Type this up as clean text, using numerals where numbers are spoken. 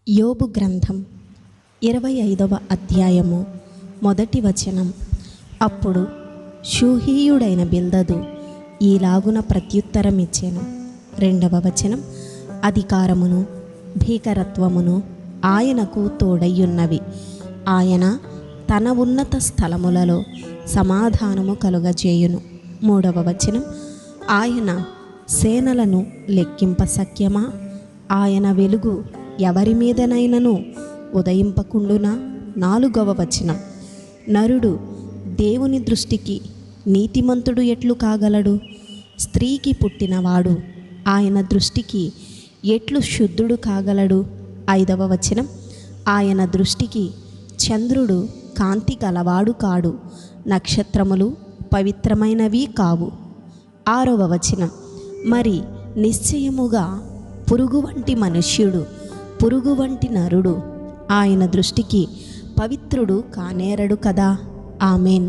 యోబు గ్రంథం 25వ అధ్యాయము 1వ వచనం. అప్పుడు షూహీయుడైన బిల్దదు ఈలాగున ప్రత్యుత్తరమిచ్చెను. 2వ వచనం. అధికారమును భీకరత్వమును ఆయనకు తోడయ్యున్నవి. ఆయన తన ఉన్నత స్థలములలో సమాధానము కలుగజేయును. 3వ వచనం. ఆయన సేనలను లెక్కింప సఖ్యమా? ఆయన వెలుగు ఎవరి మీదనైనను ఉదయింపకుండునా? 4వ వచనం. నరుడు దేవుని దృష్టికి నీతిమంతుడు ఎట్లు కాగలడు? స్త్రీకి పుట్టినవాడు ఆయన దృష్టికి ఎట్లు శుద్ధుడు కాగలడు? 5వ వచనం. ఆయన దృష్టికి చంద్రుడు కాంతి గలవాడు కాడు, నక్షత్రములు పవిత్రమైనవి కావు. 6వ వచనం. మరి నిశ్చయముగా పురుగు వంటి మనుష్యుడు, పురుగు వంటి నరుడు ఆయన దృష్టికి పవిత్రుడు కానేరడు కదా. ఆమెన్.